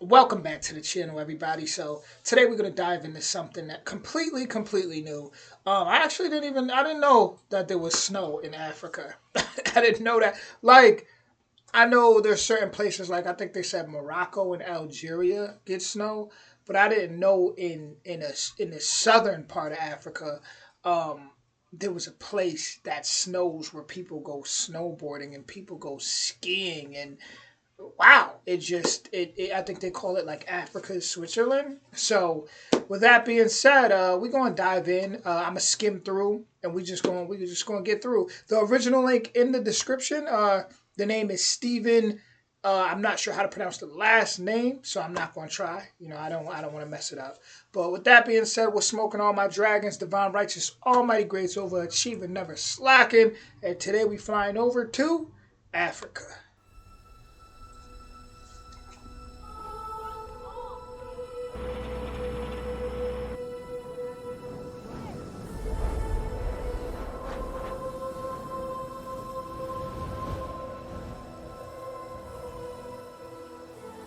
Welcome back to the channel, everybody. So today we're gonna dive into something that completely new. I didn't know that there was snow in Africa. I didn't know that. Like, I know there's certain places, like I think they said Morocco and Algeria get snow, but I didn't know in the southern part of Africa, um, there was a place that snows where people go snowboarding and people go skiing and wow, it I think they call it like Africa's Switzerland. So with that being said, we're gonna dive in. I'm gonna skim through and we're just gonna get through. The original link in the description. The name is Steven. I'm not sure how to pronounce the last name, so I'm not gonna try. I don't want to mess it up. But with that being said, we're smoking all my dragons, divine righteous, almighty grace, overachieving, never slacking. And today we flying over to Africa.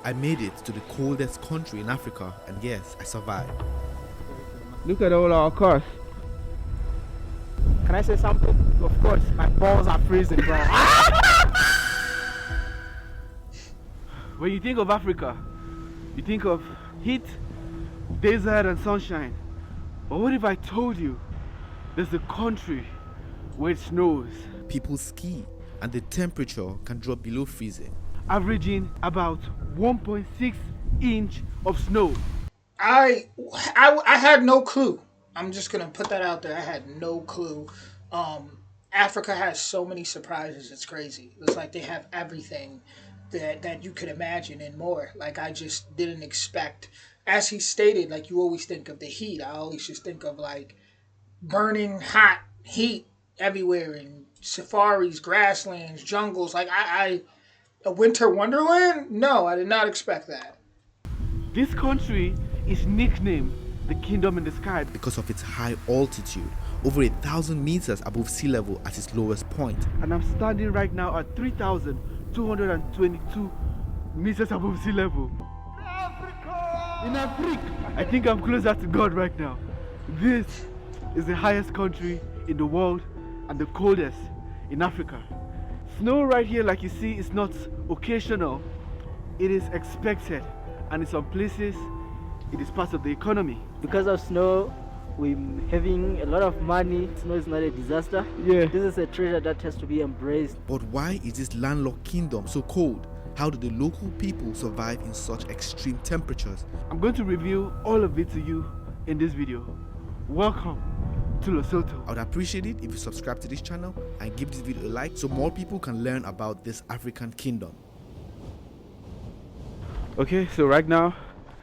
I made it to the coldest country in Africa, and yes, I survived. Look at all our cars. Can I say something? Of course, my balls are freezing, bro. When you think of Africa, you think of heat, desert, and sunshine. But what if I told you there's a country where it snows, People ski, and the temperature can drop below freezing. averaging about 1.6 inch of snow? I had no clue. I'm just gonna put that out there. I had no clue. Africa has so many surprises. It's crazy. It's like they have everything that you could imagine and more. Like I just didn't expect. As he stated, like you always think of the heat. I always just think of like burning hot heat everywhere and safaris, grasslands, jungles. Like a winter wonderland? No, I did not expect that. This country is nicknamed the Kingdom in the Sky. Because of its high altitude, over 1,000 meters above sea level at its lowest point. And I'm standing right now at 3,222 meters above sea level. In Africa! I think I'm closer to God right now. This is the highest country in the world and the coldest in Africa. Snow right here, like you see, is not occasional. It is expected, and in some places, it is part of the economy. Because of snow, we're having a lot of money. Snow is not a disaster. Yeah. This is a treasure that has to be embraced. But why is this landlocked kingdom so cold? How do the local people survive in such extreme temperatures? I'm going to reveal all of it to you in this video. Welcome to Lesotho. I would appreciate it if you subscribe to this channel and give this video a like so more people can learn about this African kingdom. Okay, so right now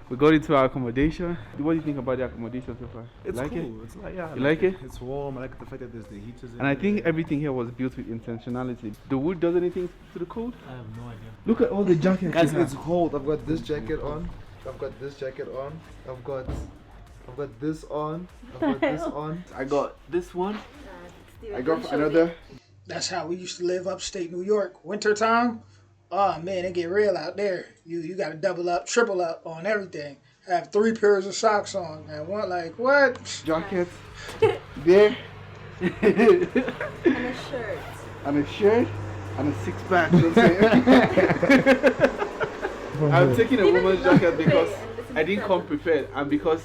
we got into our accommodation. What do you think about the accommodation so far? It's like cool. it? It's like, yeah, I You like it? It's warm. I like the fact that there's the heaters in And I there. think everything here was built with intentionality. The wood does anything to the cold? I have no idea. Look at all the jackets. Guys, you have. it's cold. I've got this jacket on. I've got this jacket on. I've got this on. I've got this on. I got this one. I got another. That's how we used to live upstate New York. Wintertime, oh man, it get real out there. You got to double up, triple up on everything. Have 3 pairs of socks on and one like what? Jacket. There. And a shirt. And a shirt. And a six-pack. You know what I'm saying? I'm taking a woman's jacket because I didn't come prepared and because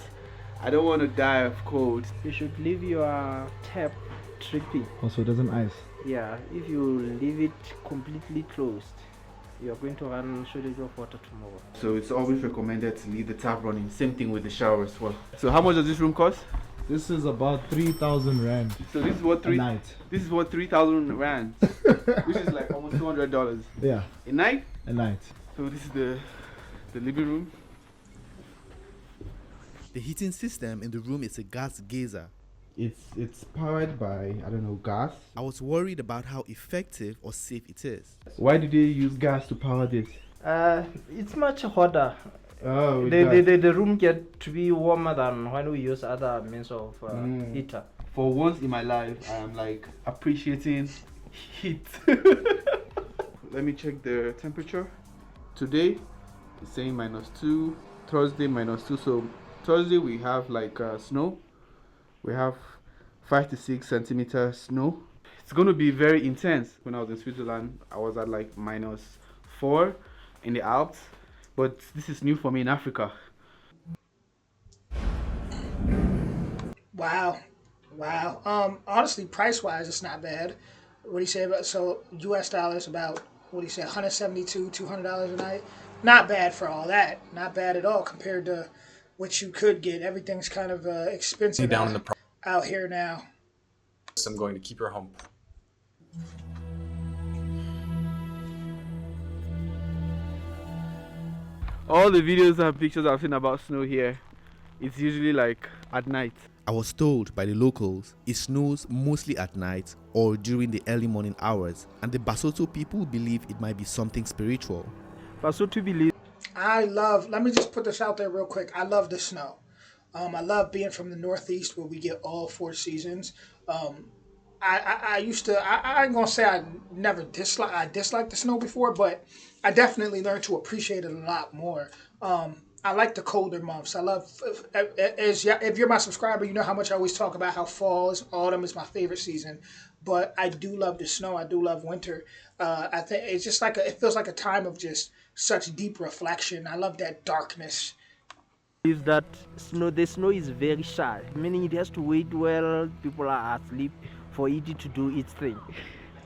I don't want to die of cold. You should leave your tap tripping. Also, it doesn't ice. Yeah, if you leave it completely closed, you are going to run shortage of water tomorrow. So it's always recommended to leave the tap running. Same thing with the shower as well. So how much does this room cost? This is about 3,000 rand So this is what a night. This is what 3,000 rand, which is like almost $200 Yeah, a night. a night. So this is the living room. The heating system in the room is a gas geyser. It's powered by, I don't know, gas. I was worried about how effective or safe it is. Why did they use gas to power this? It's much hotter. Oh, The room get to be warmer than when we use other means of heater. For once in my life, I am like appreciating heat. Let me check the temperature. Today It's saying -2. Thursday -2. So Thursday we have like snow. We have 5 to 6 centimeters snow. It's going to be very intense. When I was in Switzerland, I was at like -4 in the Alps, but this is new for me in Africa. Wow. Wow. Honestly, price wise, it's not bad. What do you say about so U.S. dollars about what do you say, 172, $200 a night? Not bad for all that. Not bad at all compared to what you could get. Everything's kind of expensive down in the out here now. process. I'm going to keep your home. All the videos and pictures I've seen about snow here, it's usually like at night. I was told by the locals it snows mostly at night or during the early morning hours, and the Basotho people believe it might be something spiritual. Basotho believe Let me just put this out there real quick. I love the snow. I love being from the Northeast where we get all 4 seasons. I used to, I ain't gonna say I disliked the snow before, but I definitely learned to appreciate it a lot more. I like the colder months. I love, if you're my subscriber, you know how much I always talk about how autumn is my favorite season. But I do love the snow. I do love winter. I think it's just like it feels like a time of just such deep reflection. I love that darkness. that the snow is very shy, meaning it has to wait while people are asleep for it to do its thing.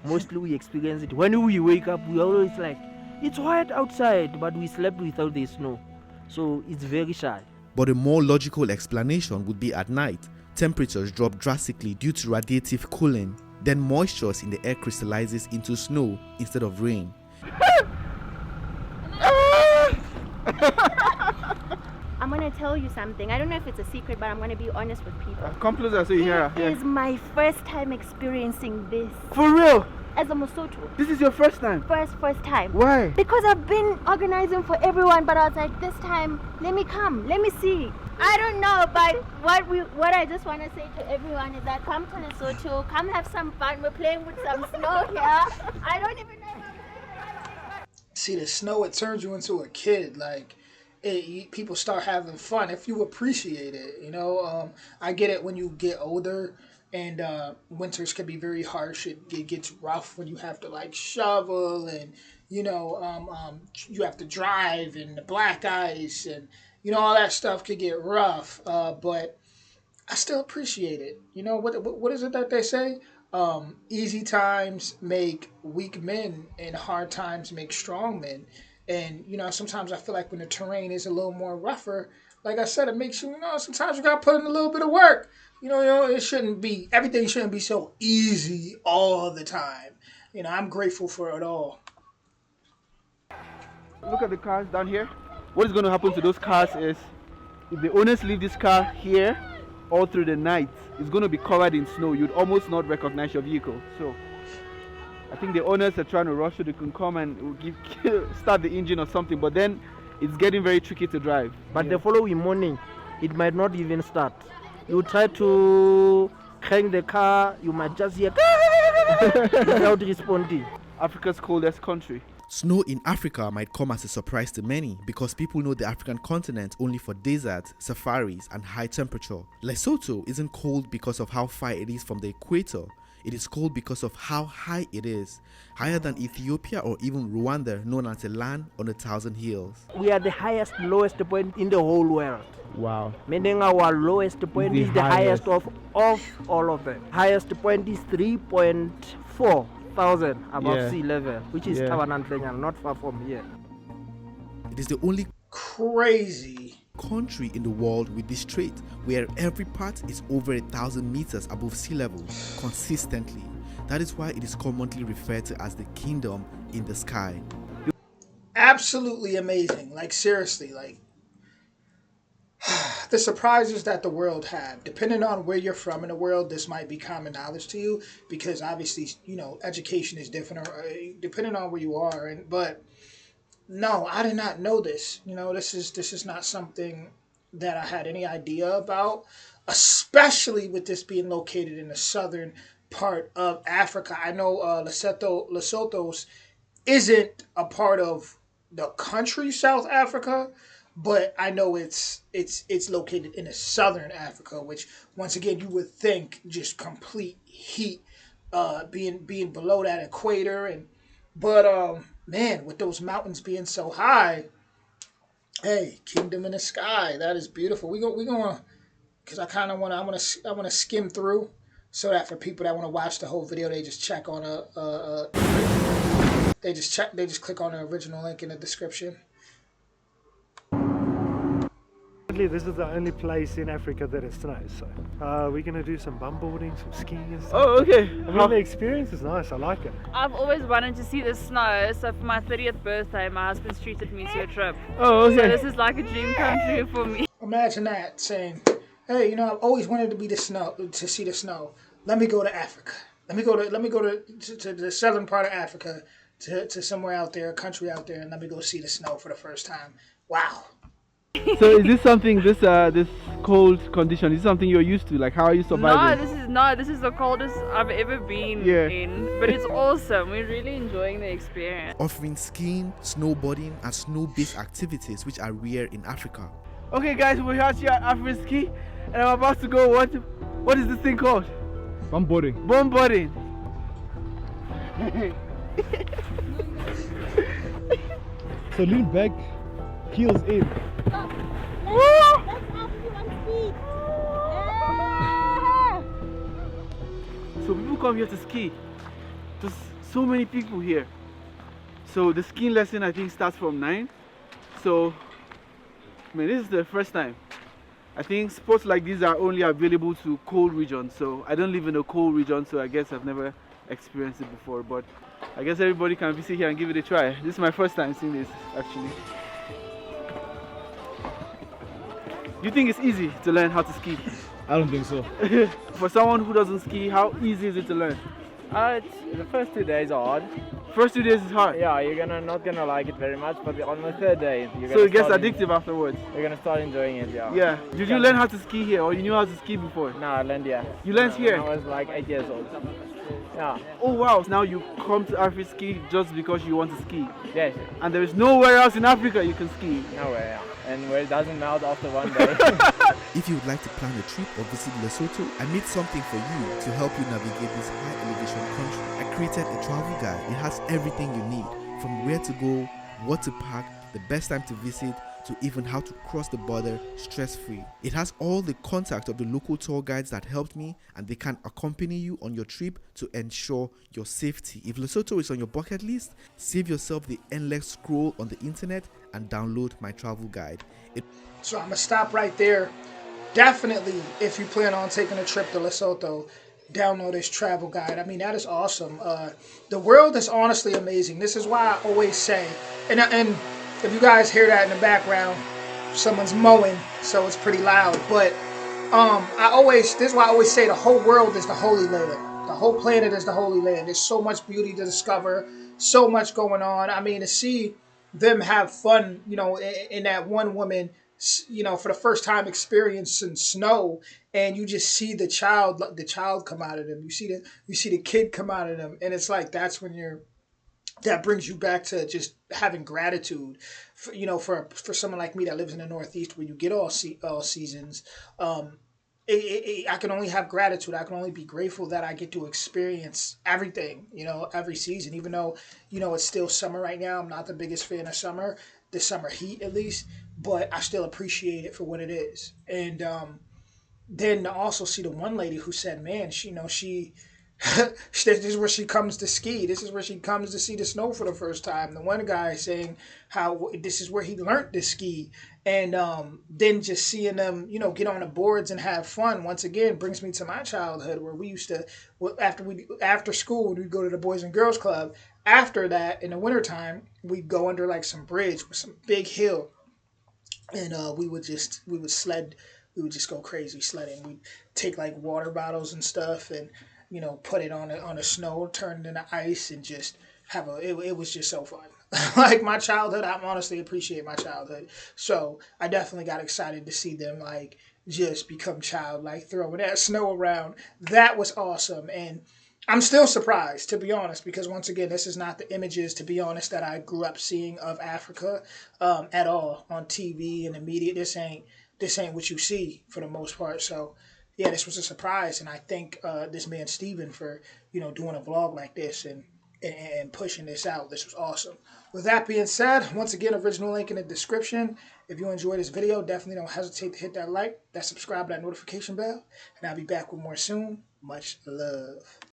Mostly we experience it when we wake up. We always like it's white outside, but we slept without the snow, so it's very shy. But a more logical explanation would be at night, temperatures drop drastically due to radiative cooling. Then moisture in the air crystallizes into snow instead of rain. I'm gonna tell you something. I don't know if it's a secret, but I'm gonna be honest with people. come closer so you hear. It is my first time experiencing this For real? as a Lesotho. This is your first time? First time. Why? Because I've been organizing for everyone, but I was like, this time, let me come, let me see. I don't know, but what I just want to say to everyone is that come to Lesotho, come have some fun. We're playing with some snow here. I don't even know if I'm See, the snow, it turns you into a kid. Like, people start having fun if you appreciate it. I get it when you get older and winters can be very harsh. It gets rough when you have to like shovel and you have to drive and the black ice and all that stuff could get rough. But I still appreciate it. What is it that they say? Easy times make weak men and hard times make strong men. And sometimes I feel like when the terrain is a little more rougher, like I said, it makes you sometimes you gotta put in a little bit of work. Everything shouldn't be so easy all the time. I'm grateful for it all. Look at the cars down here. What is going to happen to those cars is if the owners leave this car here all through the night, it's going to be covered in snow. You'd almost not recognize your vehicle. So I think the owners are trying to rush so they can come and start the engine or something, but then it's getting very tricky to drive. But the following morning, it might not even start. You try to crank the car, you might just hear without responding. Africa's coldest country. Snow in Africa might come as a surprise to many because people know the African continent only for deserts, safaris, and high temperature. Lesotho isn't cold because of how far it is from the equator. It is cold because of how high it is, higher than Ethiopia or even Rwanda, known as a land on 1,000 hills. We are the lowest point in the whole world. Wow. Meaning our lowest point is the highest of all of them. Highest point is 3.4 thousand above sea level, which is Tawanantlenyana, not far from here. It is the only crazy country in the world with this trait, where every part is over 1,000 meters above sea level consistently. That is why it is commonly referred to as the kingdom in the sky. Absolutely amazing. Like, seriously, like the surprises that the world have. Depending on where you're from in the world, this might be common knowledge to you because obviously, education is different depending on where you are. But no, I did not know this. This is not something that I had any idea about, especially with this being located in the southern part of Africa. I know Lesotho's isn't a part of the country South Africa, but I know it's located in the southern Africa, which once again you would think just complete heat, being below that equator, and but man, with those mountains being so high, hey, kingdom in the sky, that is beautiful. We gonna because I want to skim through so that for people that want to watch the whole video, they just check on they just click on the original link in the description. This is the only place in Africa that it snows, so we're gonna do some bumboarding, some skiing and stuff. Oh, okay. I mean, the experience is nice. I like it. I've always wanted to see the snow, so for my 30th birthday, my husband's treated me to a trip. Oh, okay. So this is like a dream come true for me. Imagine that saying, "Hey, you know, I've always wanted to be the snow to see the snow. Let me go to Africa. Let me go to the southern part of Africa, to somewhere out there, a country out there, and let me go see the snow for the first time. Wow." So is this something, this cold condition, is this something you're used to? Like, how are you surviving? This is the coldest I've ever been in, but it's awesome. We're really enjoying the experience. Offering skiing, snowboarding, and snow-based activities which are rare in Africa. Okay guys, we're out here at African Ski and I'm about to go, what is this thing called? Bumboarding. Bumboarding. So lean back, heels in. So people come here to ski. There's so many people here. So the skiing lesson I think starts from 9. So, I mean, this is the first time. I think sports like these are only available to cold regions. So I don't live in a cold region, so I guess I've never experienced it before. But I guess everybody can visit here and give it a try. This is my first time seeing this, actually. Do you think it's easy to learn how to ski? I don't think so. For someone who doesn't ski, how easy is it to learn? The first 2 days are hard. First 2 days is hard. Yeah, you're not gonna like it very much, but on the third day, so it gets addictive afterwards. You're gonna start enjoying it. Yeah. Yeah. Did you learn how to ski here, or you knew how to ski before? No, I learned here. You learned here? When I was like 8 years old. Yeah. Oh wow! Now you come to Africa ski just because you want to ski. Yes. And there is nowhere else in Africa you can ski. Nowhere. Yeah. And where it doesn't melt after one day. If you would like to plan a trip or visit Lesotho, I made something for you to help you navigate this high elevation country. I created a travel guide. It has everything you need, from where to go, what to pack, the best time to visit, to even how to cross the border stress-free. It has all the contact of the local tour guides that helped me, and they can accompany you on your trip to ensure your safety. If Lesotho is on your bucket list, save yourself the endless scroll on the internet and download my travel guide. So I'm gonna stop right there. Definitely, if you plan on taking a trip to Lesotho, download this travel guide. I mean, that is awesome. The world is honestly amazing. This is why I always say, and if you guys hear that in the background, someone's mowing, so it's pretty loud. But this is why I always say the whole world is the Holy Land. The whole planet is the Holy Land. There's so much beauty to discover, so much going on. I mean, to see them have fun, you know, in that one woman, you know, for the first time experiencing snow, and you just see the child come out of them. You see the kid come out of them, and it's like that's when that brings you back to just having gratitude, for, you know, for someone like me that lives in the Northeast where you get all seasons. I can only have gratitude. I can only be grateful that I get to experience everything, you know, every season, even though, you know, it's still summer right now. I'm not the biggest fan of summer, the summer heat at least, but I still appreciate it for what it is. And then to also see the one lady who said, man, this is where she comes to ski. This is where she comes to see the snow for the first time. The one guy saying how this is where he learned to ski. And then just seeing them, you know, get on the boards and have fun once again brings me to my childhood, where we used to, after school, we'd go to the Boys and Girls Club. After that, in the wintertime, we'd go under like some bridge with some big hill, and we would just go crazy sledding. We'd take like water bottles and stuff, and you know, put it on the snow, turn it into ice, and just it was just so fun. Like my childhood, I honestly appreciate my childhood. So I definitely got excited to see them like just become childlike, throwing that snow around. That was awesome. And I'm still surprised, to be honest, because once again, this is not the images, to be honest, that I grew up seeing of Africa at all on TV and the media. This ain't what you see for the most part. So, yeah, this was a surprise, and I thank this man Steven for doing a vlog like this and pushing this out. This was awesome. With that being said, once again, original link in the description. If you enjoyed this video, definitely don't hesitate to hit that like, that subscribe, that notification bell, and I'll be back with more soon. Much love.